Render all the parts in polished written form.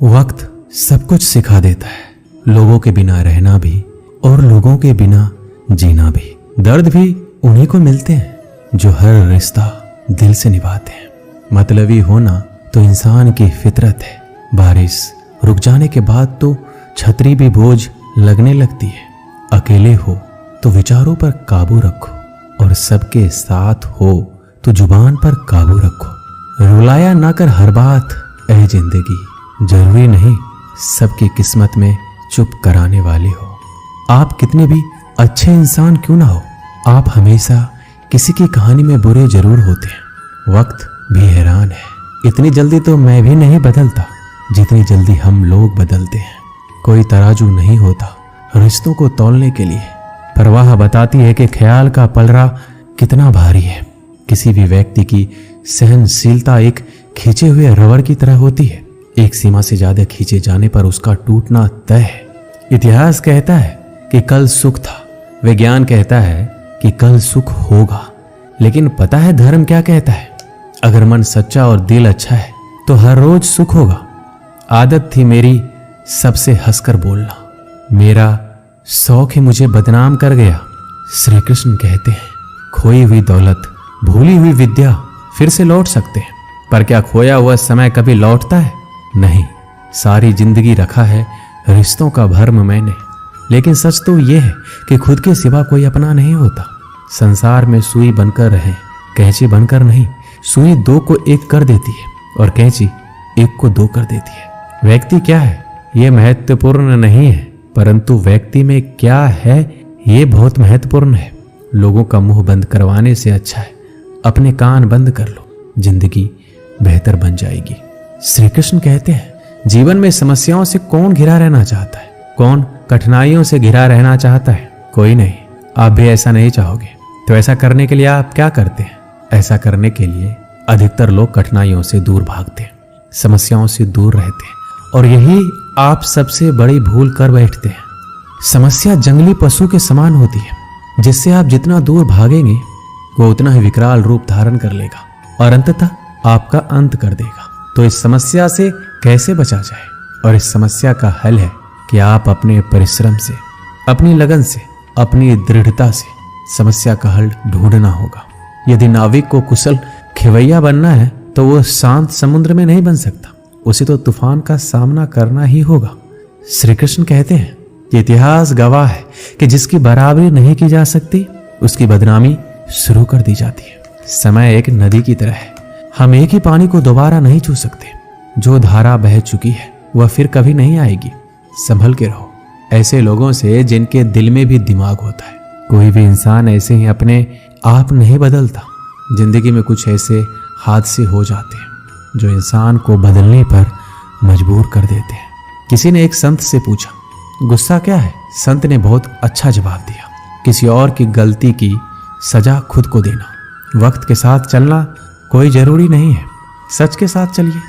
वक्त सब कुछ सिखा देता है, लोगों के बिना रहना भी और लोगों के बिना जीना भी। दर्द भी उन्हीं को मिलते हैं जो हर रिश्ता दिल से निभाते हैं। मतलबी होना तो इंसान की फितरत है। बारिश रुक जाने के बाद तो छतरी भी बोझ लगने लगती है। अकेले हो तो विचारों पर काबू रखो और सबके साथ हो तो जुबान पर काबू रखो। रुलाया ना कर हर बात ऐ जिंदगी, जरूरी नहीं सबकी किस्मत में चुप कराने वाले हो। आप कितने भी अच्छे इंसान क्यों ना हो, आप हमेशा किसी की कहानी में बुरे जरूर होते हैं। वक्त भी हैरान है, इतनी जल्दी तो मैं भी नहीं बदलता जितनी जल्दी हम लोग बदलते हैं। कोई तराजू नहीं होता रिश्तों को तौलने के लिए। परवाह बताती है कि ख्याल का पलड़ा कितना भारी है। किसी भी व्यक्ति की सहनशीलता एक खींचे हुए रबड़ की तरह होती है। एक सीमा से ज्यादा खींचे जाने पर उसका टूटना तय है। इतिहास कहता है कि कल सुख था, विज्ञान कहता है कि कल सुख होगा, लेकिन पता है धर्म क्या कहता है? अगर मन सच्चा और दिल अच्छा है तो हर रोज सुख होगा। आदत थी मेरी सबसे हंसकर बोलना, मेरा शौक ही मुझे बदनाम कर गया। श्री कृष्ण कहते हैं खोई हुई दौलत, भूली हुई विद्या फिर से लौट सकते हैं, पर क्या खोया हुआ समय कभी लौटता है? नहीं। सारी जिंदगी रखा है रिश्तों का भर्म मैंने, लेकिन सच तो यह है कि खुद के सिवा कोई अपना नहीं होता। संसार में सुई बनकर रहें, कैंची बनकर नहीं। सुई दो को एक कर देती है और कैंची एक को दो कर देती है। व्यक्ति क्या है ये महत्वपूर्ण नहीं है, परंतु व्यक्ति में क्या है ये बहुत महत्वपूर्ण है। लोगों का मुंह बंद करवाने से अच्छा है अपने कान बंद कर लो, जिंदगी बेहतर बन जाएगी। श्री कृष्ण कहते हैं जीवन में समस्याओं से कौन घिरा रहना चाहता है, कौन कठिनाइयों से घिरा रहना चाहता है? कोई नहीं। आप भी ऐसा नहीं चाहोगे तो ऐसा करने के लिए आप क्या करते हैं? ऐसा करने के लिए अधिकतर लोग कठिनाइयों से दूर भागते हैं, समस्याओं से दूर रहते हैं, और यही आप सबसे बड़ी भूल कर बैठते हैं। समस्या जंगली पशु के समान होती है, जिससे आप जितना दूर भागेंगे वो उतना ही विकराल रूप धारण कर लेगा और अंततः आपका अंत कर देगा। तो इस समस्या से कैसे बचा जाए? और इस समस्या का हल है कि आप अपने परिश्रम से, अपनी लगन से, अपनी दृढ़ता से समस्या का हल ढूंढना होगा। यदि नाविक को कुशल खेवैया बनना है तो वो शांत समुद्र में नहीं बन सकता, उसे तो तूफान का सामना करना ही होगा। श्री कृष्ण कहते हैं कि इतिहास गवाह है कि जिसकी बराबरी नहीं की जा सकती उसकी बदनामी शुरू कर दी जाती है। समय एक नदी की तरह है, हम एक ही पानी को दोबारा नहीं छू सकते। जो धारा बह चुकी है वह फिर कभी नहीं आएगी। संभल के रहो ऐसे लोगों से जिनके दिल में भी दिमाग होता है। कोई भी इंसान ऐसे ही अपने आप नहीं बदलता। जिंदगी में कुछ ऐसे हादसे हो जाते हैं जो इंसान को बदलने पर मजबूर कर देते हैं। किसी ने एक संत से पूछा गुस्सा क्या है? संत ने बहुत अच्छा जवाब दिया, किसी और की गलती की सजा खुद को देना। वक्त के साथ चलना कोई जरूरी नहीं है, सच के साथ चलिए,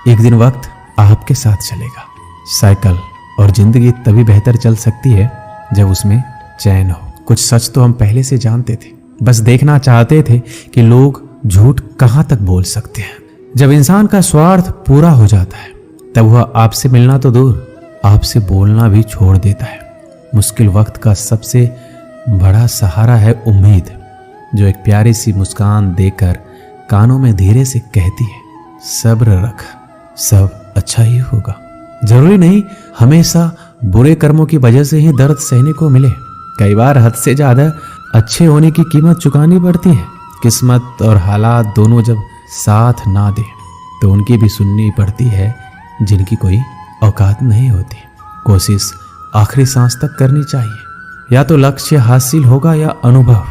एक दिन वक्त आपके साथ चलेगा। साइकिल और जिंदगी तभी बेहतर चल सकती है जब उसमें चैन हो। कुछ सच तो हम पहले से जानते थे, बस देखना चाहते थे कि लोग झूठ कहाँ तक बोल सकते हैं। जब इंसान का स्वार्थ पूरा हो जाता है तब वह आपसे मिलना तो दूर, आपसे बोलना भी छोड़ देता है। मुश्किल वक्त का सबसे बड़ा सहारा है उम्मीद, जो एक प्यारी सी मुस्कान देकर कानों में धीरे से कहती है सब्र रख, सब अच्छा ही होगा। जरूरी नहीं हमेशा बुरे कर्मों की वजह से ही दर्द सहने को मिले। कई बार हद से ज्यादा अच्छे होने की कीमत चुकानी पड़ती है। किस्मत और हालात दोनों जब साथ ना दे तो उनकी भी सुननी पड़ती है जिनकी कोई औकात नहीं होती। कोशिश आखिरी सांस तक करनी चाहिए, या तो लक्ष्य हासिल होगा या अनुभव।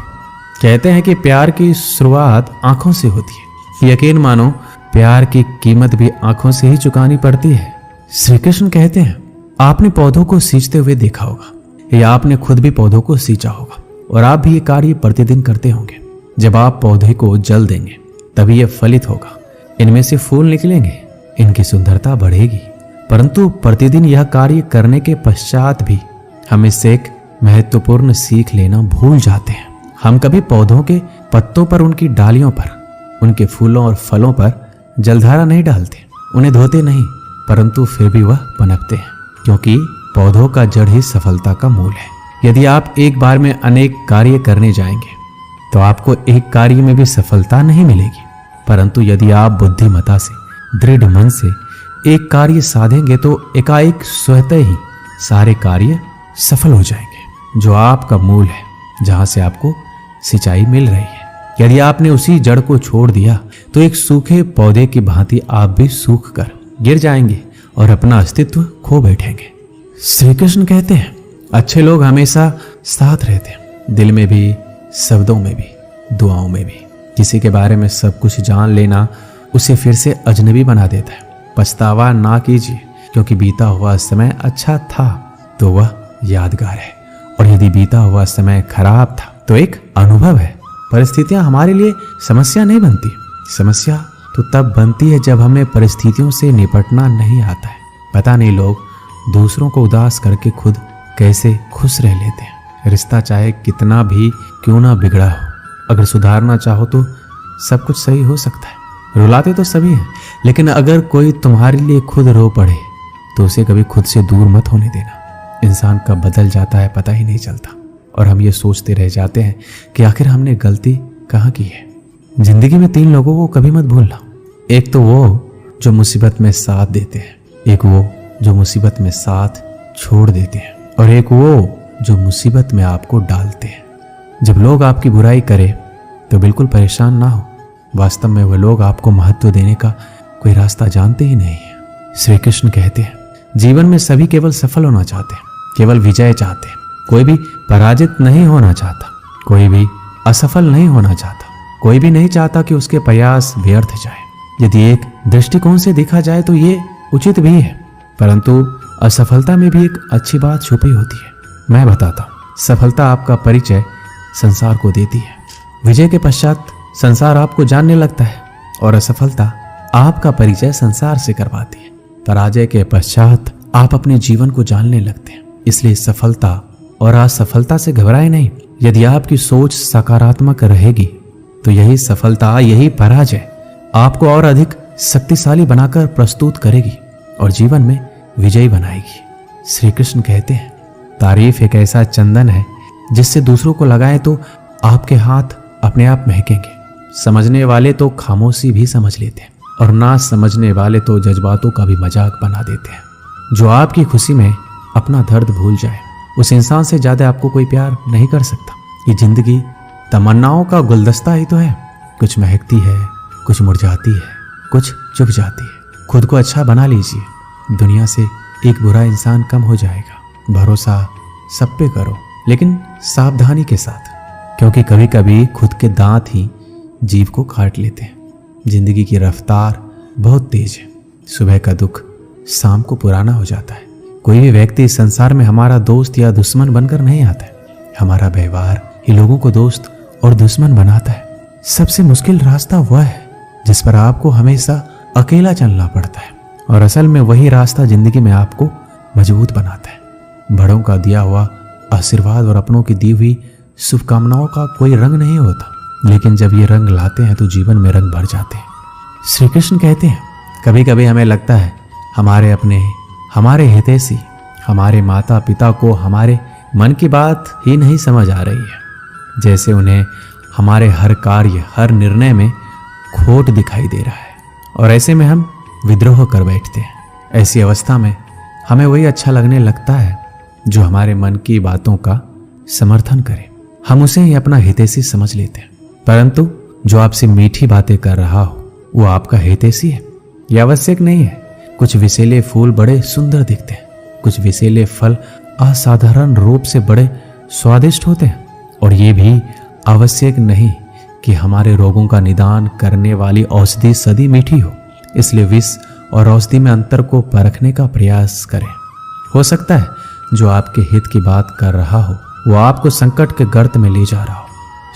कहते हैं कि प्यार की शुरुआत आंखों से होती है। यकीन मानो प्यार की कीमत भी आंखों से ही चुकानी पड़ती है। श्री कृष्ण कहते हैं आपने पौधों को सींचते हुए देखा होगा, या आपने खुद भी पौधों को सींचा होगा, और आप भी ये कार्य प्रतिदिन करते होंगे। जब आप पौधे को जल देंगे तभी यह फलित होगा, इनमें से फूल निकलेंगे, इनकी सुंदरता बढ़ेगी। परंतु प्रतिदिन यह कार्य करने के पश्चात भी हम इससे एक महत्वपूर्ण सीख लेना भूल जाते हैं। हम कभी पौधों के पत्तों पर, उनकी डालियों पर, उनके फूलों और फलों पर जलधारा नहीं डालते, उन्हें धोते नहीं, परंतु फिर भी वह पनपते हैं, क्योंकि पौधों का जड़ ही सफलता का मूल है। यदि आप एक बार में अनेक कार्य करने जाएंगे तो आपको एक कार्य में भी सफलता नहीं मिलेगी, परंतु यदि आप बुद्धिमता से, दृढ़ मन से एक कार्य साधेंगे तो एकाएक स्वतः ही सारे कार्य सफल हो जाएंगे। जो आपका मूल है, जहां से आपको सिंचाई मिल रही है, यदि आपने उसी जड़ को छोड़ दिया तो एक सूखे पौधे की भांति आप भी सूख कर गिर जाएंगे और अपना अस्तित्व खो बैठेंगे। श्री कृष्ण कहते हैं, अच्छे लोग हमेशा साथ रहते हैं, दिल में भी, शब्दों में भी, दुआओं में भी। किसी के बारे में सब कुछ जान लेना उसे फिर से अजनबी बना देता है। पछतावा ना कीजिए, क्योंकि बीता हुआ समय अच्छा था तो वह यादगार है, और यदि बीता हुआ समय खराब था तो एक अनुभव है। परिस्थितियां हमारे लिए समस्या नहीं बनती, समस्या तो तब बनती है जब हमें परिस्थितियों से निपटना नहीं आता है। पता नहीं लोग दूसरों को उदास करके खुद कैसे खुश रह लेते हैं। रिश्ता चाहे कितना भी क्यों ना बिगड़ा हो, अगर सुधारना चाहो तो सब कुछ सही हो सकता है। रुलाते तो सभी हैं, लेकिन अगर कोई तुम्हारे लिए खुद रो पड़े तो उसे कभी खुद से दूर मत होने देना। इंसान कब बदल जाता है पता ही नहीं चलता, और हम ये सोचते रह जाते हैं कि आखिर हमने गलती कहाँ की है। जिंदगी में 3 लोगों को कभी मत भूलना। एक तो वो जो मुसीबत में साथ देते हैं, एक वो जो मुसीबत में साथ छोड़ देते हैं, और एक वो जो मुसीबत में आपको डालते हैं। जब लोग आपकी बुराई करें तो बिल्कुल परेशान ना हो, वास्तव में वह लोग आपको महत्व देने का कोई रास्ता जानते ही नहीं है। श्री कृष्ण कहते हैं, जीवन में सभी केवल सफल होना चाहते हैं, केवल विजय चाहते हैं। कोई भी पराजित नहीं होना चाहता, कोई भी असफल नहीं होना चाहता, कोई भी नहीं चाहता कि उसके प्रयास व्यर्थ जाए। यदि एक दृष्टिकोण से देखा जाए तो ये उचित भी है, परंतु असफलता में भी एक अच्छी बात छुपी होती है। मैं बताता हूँ, सफलता आपका परिचय संसार को देती है, विजय के पश्चात संसार आपको जानने लगता है, और असफलता आपका परिचय संसार से करवाती है। पराजय के पश्चात आप अपने जीवन को जानने लगते हैं। इसलिए सफलता और असफलता से घबराए नहीं। यदि आपकी सोच सकारात्मक रहेगी तो यही सफलता, यही पराजय आपको और अधिक शक्तिशाली बनाकर प्रस्तुत करेगी और जीवन में विजयी बनाएगी। श्री कृष्ण कहते हैं, तारीफ एक ऐसा चंदन है जिससे दूसरों को लगाएं तो आपके हाथ अपने आप महकेंगे। समझने वाले तो खामोशी भी समझ लेते हैं, और ना समझने वाले तो जज्बातों का भी मजाक बना देते हैं। जो आपकी खुशी में अपना दर्द भूल जाए, उस इंसान से ज्यादा आपको कोई प्यार नहीं कर सकता। ये जिंदगी तमन्नाओं का गुलदस्ता ही तो है, कुछ महकती है, कुछ मुरझाती है, कुछ चुप जाती है। खुद को अच्छा बना लीजिए, दुनिया से एक बुरा इंसान कम हो जाएगा। भरोसा सब पे करो, लेकिन सावधानी के साथ, क्योंकि कभी कभी खुद के दांत ही जीभ को काट लेते हैं। जिंदगी की रफ्तार बहुत तेज है, सुबह का दुख शाम को पुराना हो जाता है। कोई भी व्यक्ति इस संसार में हमारा दोस्त या दुश्मन बनकर नहीं आता है, हमारा व्यवहार ही लोगों को दोस्त और दुश्मन बनाता है। सबसे मुश्किल रास्ता वह है जिस पर आपको हमेशा अकेला चलना पड़ता है, और असल में वही रास्ता जिंदगी में आपको मजबूत बनाता है। बड़ों का दिया हुआ आशीर्वाद और अपनों की दी हुई शुभकामनाओं का कोई रंग नहीं होता, लेकिन जब ये रंग लाते हैं तो जीवन में रंग भर जाते हैं। श्री कृष्ण कहते हैं, कभी कभी हमें लगता है हमारे अपने, हमारे हितैषी, हमारे माता पिता को हमारे मन की बात ही नहीं समझ आ रही है, जैसे उन्हें हमारे हर कार्य, हर निर्णय में खोट दिखाई दे रहा है, और ऐसे में हम विद्रोह कर बैठते हैं। ऐसी अवस्था में हमें वही अच्छा लगने लगता है जो हमारे मन की बातों का समर्थन करे। हम उसे ही अपना हितैषी समझ लेते हैं, परंतु जो आपसे मीठी बातें कर रहा हो वो आपका हितैषी है, यह आवश्यक नहीं है। कुछ विषैले फूल बड़े सुंदर दिखते हैं, कुछ विषैले फल असाधारण रूप से बड़े स्वादिष्ट होते हैं, और ये भी आवश्यक नहीं कि हमारे रोगों का निदान करने वाली औषधि सदी मीठी हो। इसलिए विष और औषधि में अंतर को परखने का प्रयास करें। हो सकता है जो आपके हित की बात कर रहा हो वो आपको संकट के गर्त में ले जा रहा हो।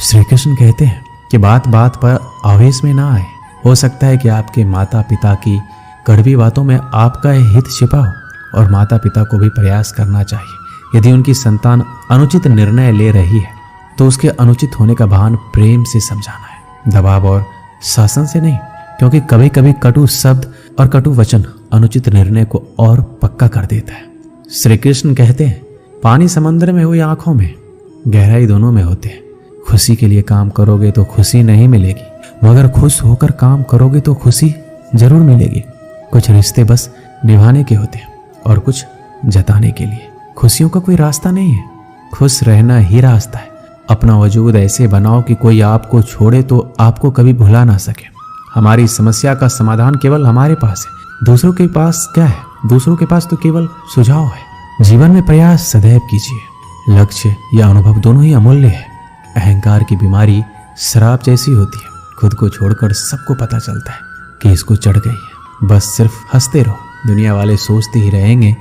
श्री कृष्ण कहते हैं कि बात बात पर आवेश में ना आए। हो सकता है कि आपके माता पिता की कड़वी बातों में आपका हित छिपा हो, और माता पिता को भी प्रयास करना चाहिए। यदि उनकी संतान अनुचित निर्णय ले रही है तो उसके अनुचित होने का भान प्रेम से समझाना है, दबाव और शासन से नहीं, क्योंकि कभी कभी कटु शब्द और कटु वचन अनुचित निर्णय को और पक्का कर देता है। श्री कृष्ण कहते हैं, पानी समंदर में हो या आंखों में, गहराई दोनों में होते हैं। खुशी के लिए काम करोगे तो खुशी नहीं मिलेगी, मगर खुश होकर काम करोगे तो खुशी जरूर मिलेगी। कुछ रिश्ते बस निभाने के होते हैं और कुछ जताने के लिए। खुशियों का कोई रास्ता नहीं है, खुश रहना ही रास्ता है। अपना वजूद ऐसे बनाओ कि कोई आपको छोड़े तो आपको कभी भुला ना सके। हमारी समस्या का समाधान केवल हमारे पास है, दूसरों के पास क्या है? दूसरों के पास तो केवल सुझाव है। जीवन में प्रयास सदैव कीजिए। लक्ष्य या अनुभव दोनों ही अमूल्य है। अहंकार की बीमारी शराब जैसी होती है, खुद को छोड़कर सबको पता चलता है कि इसको चढ़ गई है। बस सिर्फ हंसते रहो, दुनिया वाले सोचते ही रहेंगे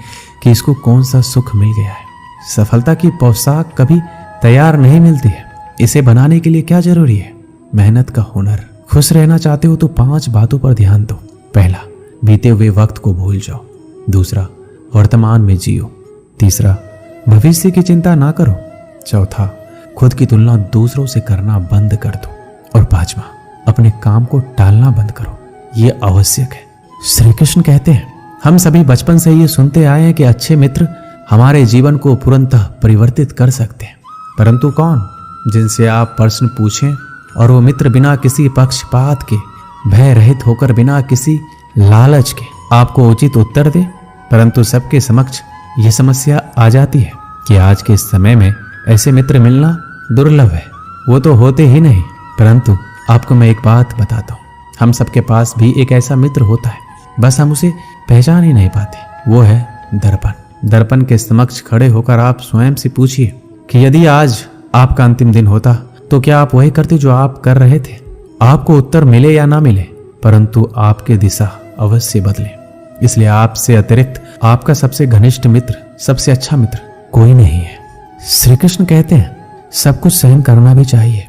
कि इसको कौन सा सुख मिल गया है। सफलता की पोशाक कभी तैयार नहीं मिलती है, इसे बनाने के लिए क्या जरूरी है? मेहनत का हुनर। खुश रहना चाहते हो तो 5 बातों पर ध्यान दो। पहला, बीते हुए वक्त को भूल जाओ। दूसरा, वर्तमान में जियो। तीसरा, भविष्य की चिंता ना करो। चौथा, खुद की तुलना दूसरों से करना बंद कर दो। और 5वां, अपने काम को टालना बंद करो। ये आवश्यक है। श्री कृष्ण कहते हैं, हम सभी बचपन से ये सुनते आए हैं कि अच्छे मित्र हमारे जीवन को पूर्णतः परिवर्तित कर सकते हैं। परंतु कौन? जिनसे आप प्रश्न पूछें और वो मित्र बिना किसी पक्षपात के, भय रहित होकर, बिना किसी लालच के आपको उचित उत्तर दे। परंतु सबके समक्ष ये समस्या आ जाती है कि आज के समय में ऐसे मित्र मिलना दुर्लभ है, वो तो होते ही नहीं। परंतु आपको मैं एक बात बताता हूँ, हम सबके पास भी एक ऐसा मित्र होता है, बस हम उसे पहचान ही नहीं पाते। वो है दर्पण। दर्पण के समक्ष खड़े होकर आप स्वयं से पूछिए कि यदि आज आपका अंतिम दिन होता तो क्या आप वही करते जो आप कर रहे थे? आपको उत्तर मिले या ना मिले, परंतु आपकी दिशा अवश्य बदले। इसलिए आपसे अतिरिक्त आपका सबसे घनिष्ठ मित्र, सबसे अच्छा मित्र कोई नहीं है। श्री कृष्ण कहते हैं, सब कुछ सहन करना भी चाहिए,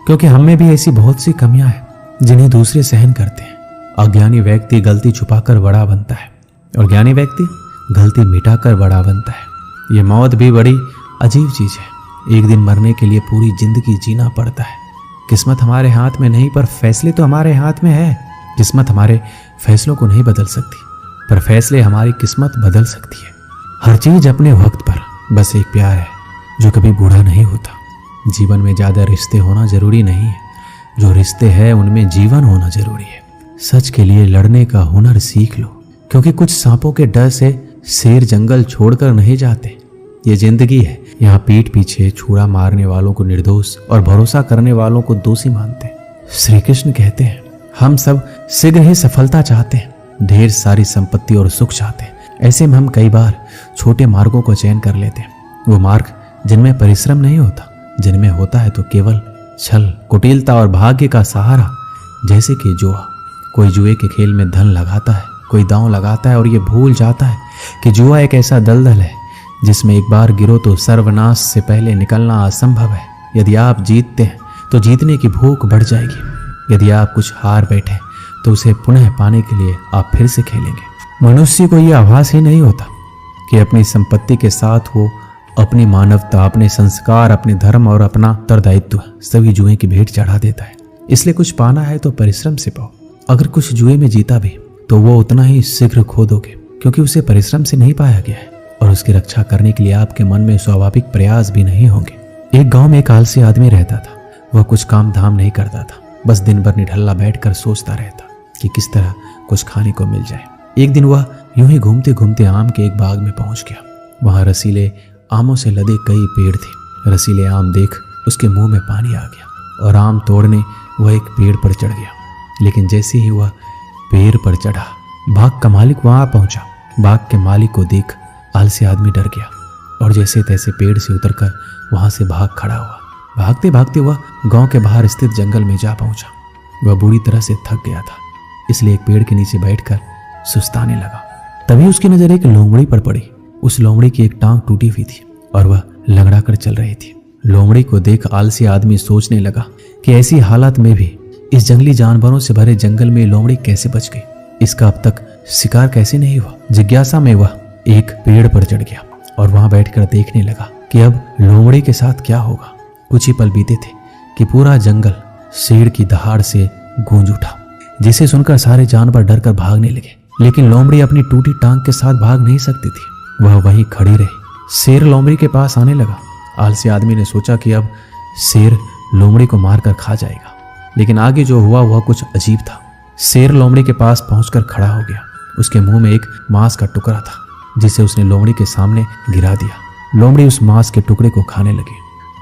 क्योंकि हम में भी ऐसी बहुत सी कमियां हैं जिन्हें दूसरे सहन करते हैं। अज्ञानी व्यक्ति गलती छुपाकर बड़ा बनता है और ज्ञानी व्यक्ति गलती मिटाकर बड़ा बनता है। ये मौत भी बड़ी अजीब चीज है। एक दिन मरने के लिए पूरी जिंदगी जीना पड़ता है। किस्मत हमारे हाथ में नहीं, पर फैसले तो हमारे हाथ में है। किस्मत हमारे फैसलों को नहीं बदल सकती, पर फैसले हमारी किस्मत बदल सकती है। हर चीज अपने वक्त पर। बस एक प्यार है जो कभी बूढ़ा नहीं होता। जीवन में ज्यादा रिश्ते होना जरूरी नहीं है, जो रिश्ते हैं उनमें जीवन होना जरूरी है। सच के लिए लड़ने का हुनर सीख लो, क्योंकि कुछ सांपों के डर से शेर जंगल छोड़कर नहीं जाते। ये जिंदगी है, यहाँ पीठ पीछे छुरा मारने वालों को निर्दोष और भरोसा करने वालों को दोषी मानते हैं। श्री कृष्ण कहते हैं, हम सब शीघ्र ही सफलता चाहते हैं, ढेर सारी संपत्ति और सुख चाहते हैं। ऐसे में हम कई बार छोटे मार्गों को चयन कर लेते हैं, वो मार्ग जिनमें परिश्रम नहीं होता, जिनमें होता है तो केवल छल, कुटिलता और भाग्य का सहारा। जैसे कि जुआ। कोई जुए के खेल में धन लगाता है, कोई दांव लगाता है और ये भूल जाता है कि जुआ एक ऐसा दलदल है जिसमें एक बार गिरो तो सर्वनाश से पहले निकलना असंभव है। यदि आप जीतते हैं तो जीतने की भूख बढ़ जाएगी। यदि आप कुछ हार बैठे तो उसे पुनः पाने के लिए आप फिर से खेलेंगे। मनुष्य को यह आभास ही नहीं होता कि अपनी संपत्ति के साथ वो अपनी मानवता, अपने संस्कार, अपने धर्म और अपना उत्तरदायित्व सभी जुए की भेंट चढ़ा देता है। इसलिए कुछ पाना है तो परिश्रम से पाओ। अगर कुछ जुए में जीता भी तो वो उतना ही शीघ्र खो दोगे, क्योंकि उसे परिश्रम से नहीं पाया गया है और उसकी रक्षा करने के लिए आपके मन में स्वाभाविक प्रयास भी नहीं होंगे। एक गांव में एक आलसी आदमी रहता था। वह कुछ काम धाम नहीं करता था, बस दिन भर निठल्ला बैठकर सोचता रहता कि किस तरह कुछ खाने को मिल जाए। एक दिन वह यूं ही घूमते घूमते आम के एक बाग में पहुंच गया। वहां रसीले आमों से लदे कई पेड़ थे। रसीले आम देख उसके मुंह में पानी आ गया और आम तोड़ने वह एक पेड़ पर चढ़ गया। लेकिन जैसे ही वह पेड़ पर चढ़ा, बाग का मालिक वहां पहुंचा। बाग के मालिक को देख आलसी आदमी डर गया और जैसे तैसे पेड़ से उतरकर वहां से भाग खड़ा हुआ। भागते भागते वह गांव के बाहर स्थित जंगल में जा पहुंचा। वह बुरी तरह से थक गया था, इसलिए एक पेड़ के नीचे बैठकर सुस्ताने लगा। तभी उसकी नजर एक लोमड़ी पर पड़ी। उस लोमड़ी की एक टांग टूटी हुई थी और वह लंगड़ा कर चल रही थी। लोमड़ी को देख आलसी आदमी सोचने लगा कि ऐसी हालत में भी इस जंगली जानवरों से भरे जंगल में लोमड़ी कैसे बच गई, इसका अब तक शिकार कैसे नहीं हुआ। जिज्ञासा में वह एक पेड़ पर चढ़ गया और वहां बैठकर देखने लगा कि अब लोमड़ी के साथ क्या होगा। कुछ ही पल बीते थे कि पूरा जंगल शेर की दहाड़ से गूंज उठा, जिसे सुनकर सारे जानवर डरकर भागने लगे। लेकिन लोमड़ी अपनी टूटी टांग के साथ भाग नहीं सकती थी। वह वहीं खड़ी रही। शेर लोमड़ी के पास आने लगा। आलसी आदमी ने सोचा कि अब शेर लोमड़ी को मारकर खा जाएगा, लेकिन आगे जो हुआ वह कुछ अजीब था। शेर लोमड़ी के पास पहुंचकर खड़ा हो गया। उसके मुंह में एक मांस का टुकड़ा था जिसे उसने लोमड़ी के सामने गिरा दिया। लोमड़ी उस मांस के टुकड़े को खाने लगी।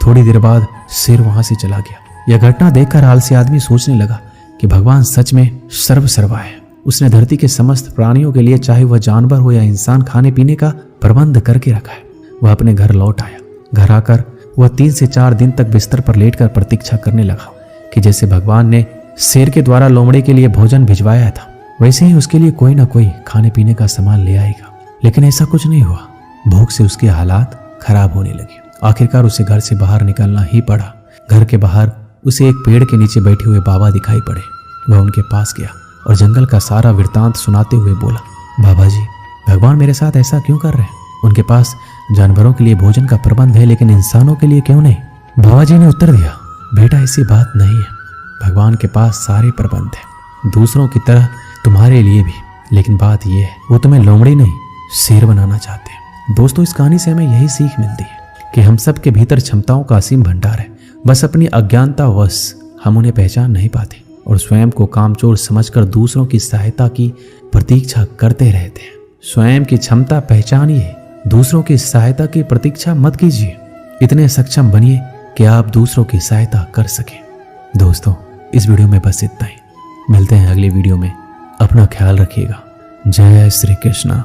थोड़ी देर बाद शेर वहां से चला गया। यह घटना देखकर आलसी आदमी सोचने लगा कि भगवान सच में सर्वसर्वा है। उसने धरती के समस्त प्राणियों के लिए, चाहे वह जानवर हो या इंसान, खाने पीने का प्रबंध करके रखा है। वह अपने घर लौट आया। घर आकर वह 3 से 4 दिन तक बिस्तर पर लेटकर प्रतीक्षा करने लगा कि जैसे भगवान ने शेर के द्वारा लोमड़ी के लिए भोजन भिजवाया था, वैसे ही उसके लिए कोई ना कोई खाने पीने का सामान ले आएगा। लेकिन ऐसा कुछ नहीं हुआ। भूख से उसके हालात खराब होने लगे। आखिरकार उसे घर से बाहर निकलना ही पड़ा। घर के बाहर उसे एक पेड़ के नीचे बैठे हुए बाबा दिखाई पड़े। वह उनके पास गया और जंगल का सारा वृत्तांत सुनाते हुए बोला, बाबा जी, भगवान मेरे साथ ऐसा क्यों कर रहे हैं? उनके पास जानवरों के लिए भोजन का प्रबंध है, लेकिन इंसानों के लिए क्यों नहीं? बाबा जी ने उत्तर दिया, बेटा ऐसी बात नहीं है। भगवान के पास सारे प्रबंध है, दूसरों की तरह तुम्हारे लिए भी। लेकिन बात यह है, वो तुम्हें लोमड़ी नहीं शेर बनाना चाहते हैं। दोस्तों, इस कहानी से हमें यही सीख मिलती है कि हम सब के भीतर क्षमताओं का असीम भंडार है। बस अपनी अज्ञानतावश हम उन्हें पहचान नहीं पाते और स्वयं को कामचोर समझकर दूसरों की सहायता की प्रतीक्षा करते रहते हैं। स्वयं की क्षमता पहचानिए, दूसरों की सहायता की प्रतीक्षा मत कीजिए। इतने सक्षम बनिए कि आप दूसरों की सहायता कर सकें। दोस्तों, इस वीडियो में बस इतना ही। मिलते हैं अगली वीडियो में। अपना ख्याल रखिएगा। जय श्री कृष्णा।